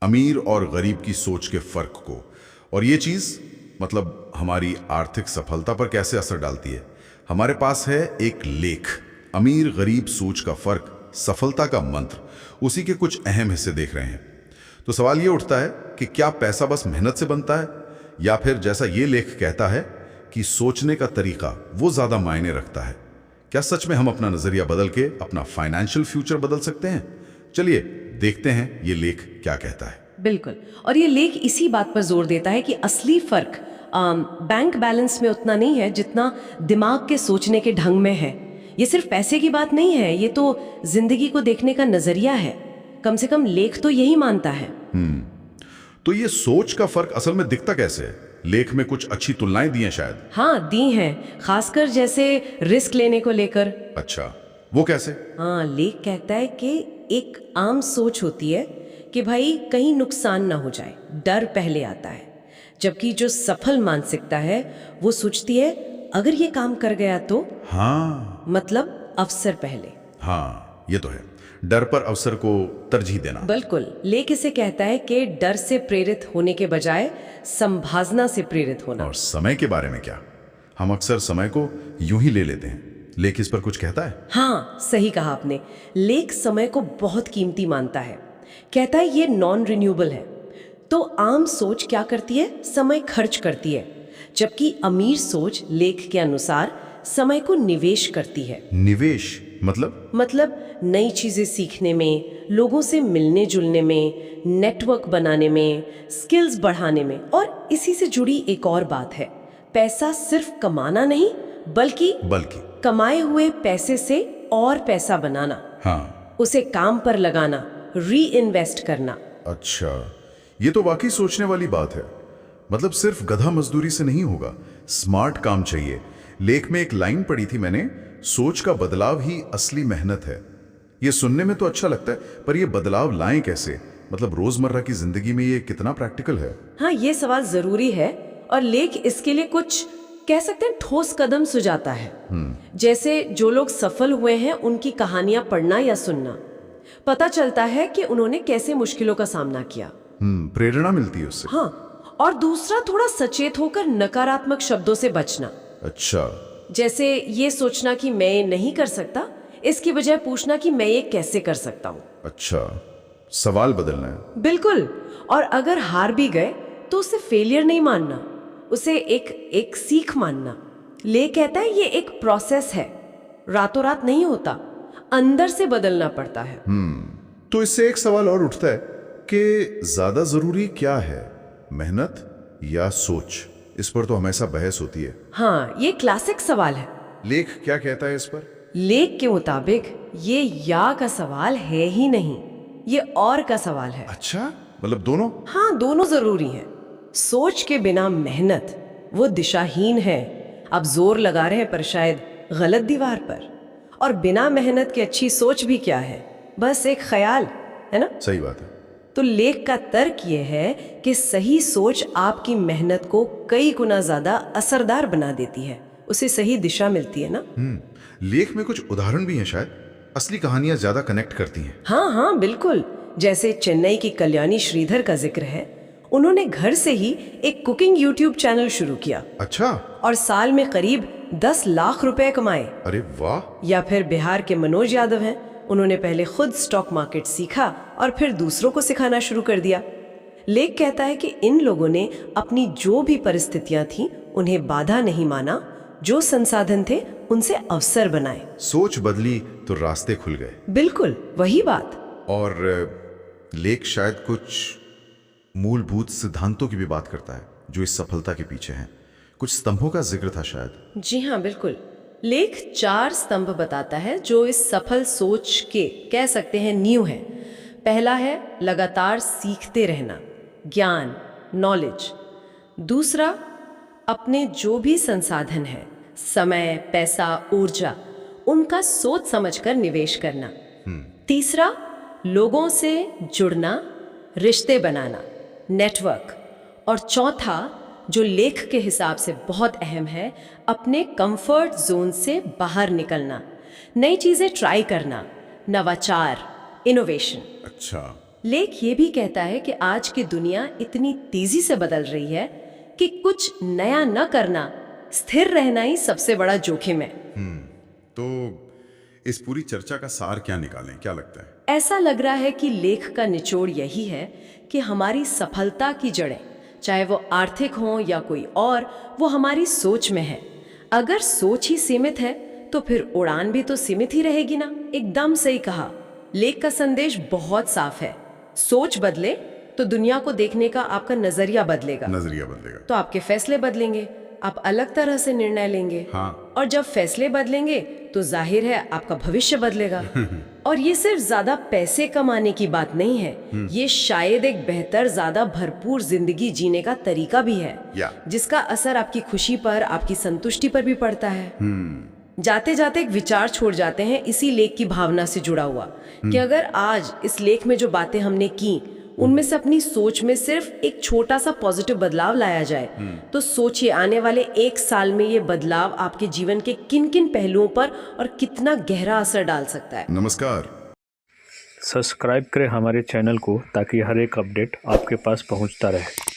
अमीर और गरीब की सोच के फर्क को, और ये चीज मतलब हमारी आर्थिक सफलता पर कैसे असर डालती है। हमारे पास है एक लेख, अमीर गरीब सोच का फर्क, सफलता का मंत्र, उसी के कुछ अहम हिस्से देख रहे हैं। तो सवाल ये उठता है कि क्या पैसा बस मेहनत से बनता है, या फिर जैसा ये लेख कहता है कि सोचने का तरीका वो ज्यादा मायने रखता है। क्या सच में हम अपना नजरिया बदल के अपना फाइनेंशियल फ्यूचर बदल सकते हैं? चलिए देखते हैं ये लेख क्या कहता है। बिल्कुल, और ये लेख इसी बात पर जोर देता है कि असली फर्क बैंक बैलेंस में उतना नहीं है जितना दिमाग के सोचने के ढंग में है। ये सिर्फ पैसे की बात नहीं है, ये तो जिंदगी को देखने का नजरिया है। कम से कम लेख तो यही मानता है। तो ये सोच का फर्क असल में दिखता कैसे है? लेख में कुछ अच्छी तुलनाएं दी हैं शायद। हाँ, दी हैं, खासकर जैसे रिस्क लेने को लेकर। अच्छा, वो कैसे? हाँ, लेख कहता है कि एक आम सोच होती है कि भाई कहीं नुकसान ना हो जाए, डर पहले आता है। जबकि जो सफल मानसिकता है वो सोचती है अगर ये काम कर गया तो। हाँ, मतलब अवसर पहले। हाँ, ये तो है, डर पर अवसर को तरजीह देना। बिल्कुल, लेख इसे कहता है कि डर से प्रेरित होने के बजाय संभावना से प्रेरित होना। और समय के बारे में क्या? हम अक्सर समय को यूं ही ले लेते हैं। लेख इस पर कुछ कहता है? हाँ, सही कहा आपने। लेख समय को बहुत कीमती मानता है। कहता है ये नॉन रिन्यूएबल है। तो आम सोच क्या करती है? समय खर्च करती है। जबकि अमीर सोच लेख के अनुसार समय को निवेश करती है। निवेश मतलब नई चीजें सीखने में, लोगों से मिलने जुलने में, नेटवर्क बनाने में, स्किल्स बढ़ाने में। और इसी से जुड़ी एक और बात है, पैसा सिर्फ कमाना नहीं बल्कि कमाए हुए पैसे से और पैसा बनाना। हाँ, उसे काम पर लगाना, री इन्वेस्ट करना। अच्छा, ये तो वाकई सोचने वाली बात है। मतलब सिर्फ गधा मजदूरी से नहीं होगा, स्मार्ट काम चाहिए। लेख में एक लाइन पढ़ी थी मैंने, सोच का बदलाव ही असली मेहनत है। ये सुनने में तो अच्छा लगता है, पर ये बदलाव लाएं कैसे? मतलब रोजमर्रा की जिंदगी में ये कितना प्रैक्टिकल है? हाँ, ये सवाल जरूरी है, और लेख इसके लिए कुछ कह सकते हैं ठोस कदम सुझाता है। जैसे जो लोग सफल हुए हैं उनकी कहानियां पढ़ना या सुनना। पता चलता है कि उन्होंने कैसे मुश्किलों का सामना किया। प्रेरणा मिलती है उससे। हाँ, और दूसरा, थोड़ा सचेत होकर नकारात्मक शब्दों से बचना। अच्छा, जैसे ये सोचना कि मैं ये नहीं कर सकता, इसकी बजाय पूछना कि मैं ये कैसे कर सकता हूँ। अच्छा, सवाल बदलना है। बिल्कुल, और अगर हार भी गए तो उसे फेलियर नहीं मानना, उसे एक सीख मानना। ले कहता है ये एक प्रोसेस है, रातों रात नहीं होता, अंदर से बदलना पड़ता है। तो इससे एक सवाल और उठता है कि ज्यादा जरूरी क्या है, मेहनत या सोच? इस पर तो हमेशा बहस होती है। हाँ, ये क्लासिक सवाल है। लेख क्या कहता है इस पर? लेख के मुताबिक ये या का सवाल है ही नहीं, ये और का सवाल है। अच्छा, मतलब दोनों? हाँ, दोनों जरूरी हैं। सोच के बिना मेहनत वो दिशाहीन है, आप जोर लगा रहे हैं पर शायद गलत दीवार पर। और बिना मेहनत के अच्छी सोच भी क्या है, बस एक ख्याल है ना। सही बात है। तो लेख का तर्क ये है कि सही सोच आपकी मेहनत को कई गुना ज्यादा असरदार बना देती है, उसे सही दिशा मिलती है ना। लेख में कुछ उदाहरण भी हैं शायद, असली कहानियां ज्यादा कनेक्ट करती हैं। हाँ हाँ, बिल्कुल। जैसे चेन्नई की कल्याणी श्रीधर का जिक्र है। उन्होंने घर से ही एक कुकिंग यूट्यूब चैनल शुरू किया। अच्छा, और साल में करीब 10 लाख रुपए कमाए। अरे वाह। या फिर बिहार के मनोज यादव हैं, उन्होंने पहले खुद स्टॉक मार्केट सीखा और फिर दूसरों को सिखाना शुरू कर दिया। लेख कहता है कि इन लोगों ने अपनी जो भी परिस्थितियां थी उन्हें बाधा नहीं माना, जो संसाधन थे उनसे अवसर बनाए। सोच बदली तो रास्ते खुल गए। बिल्कुल वही बात। और लेख शायद कुछ मूलभूत सिद्धांतों की भी बात करता है जो इस सफलता के पीछे हैं। कुछ स्तंभों का जिक्र था शायद। जी हाँ, बिल्कुल। लेख 4 स्तंभ बताता है जो इस सफल सोच के कह सकते हैं नींव है। पहला है लगातार सीखते रहना, ज्ञान, नॉलेज। दूसरा, अपने जो भी संसाधन है, समय, पैसा, ऊर्जा, उनका सोच समझकर निवेश करना। तीसरा, लोगों से जुड़ना, रिश्ते बनाना, नेटवर्क। और चौथा, जो लेख के हिसाब से बहुत अहम है, अपने कंफर्ट जोन से बाहर निकलना, नई चीजें ट्राई करना, नवाचार, इनोवेशन। अच्छा, लेख ये भी कहता है कि आज की दुनिया इतनी तेजी से बदल रही है कि कुछ नया न करना, स्थिर रहना ही सबसे बड़ा जोखिम है। तो इस पूरी चर्चा का सार क्या निकालें, क्या लगता है? ऐसा लग रहा है कि लेख का निचोड़ यही है कि हमारी सफलता की जड़ें, चाहे वो आर्थिक हो या कोई और, वो हमारी सोच में है। अगर सोच ही सीमित है तो फिर उड़ान भी तो सीमित ही रहेगी ना। एकदम सही कहा। लेख का संदेश बहुत साफ है। सोच बदले तो दुनिया को देखने का आपका नजरिया बदलेगा, नजरिया बदलेगा तो आपके फैसले बदलेंगे, आप अलग तरह से निर्णय लेंगे। हाँ। और जब फैसले बदलेंगे तो जाहिर है आपका भविष्य बदलेगा। और ये सिर्फ ज्यादा पैसे कमाने की बात नहीं है, ये शायद एक बेहतर, ज्यादा भरपूर जिंदगी जीने का तरीका भी है, जिसका असर आपकी खुशी पर, आपकी संतुष्टि पर भी पड़ता है। जाते जाते एक विचार छोड़ जाते हैं इसी लेख की भावना से जुड़ा हुआ, कि अगर आज इस लेख में जो बातें हमने की उनमें से अपनी सोच में सिर्फ एक छोटा सा पॉजिटिव बदलाव लाया जाए, तो सोचिए आने वाले 1 साल में ये बदलाव आपके जीवन के किन किन पहलुओं पर और कितना गहरा असर डाल सकता है। नमस्कार। सब्सक्राइब करें हमारे चैनल को ताकि हर एक अपडेट आपके पास पहुंचता रहे।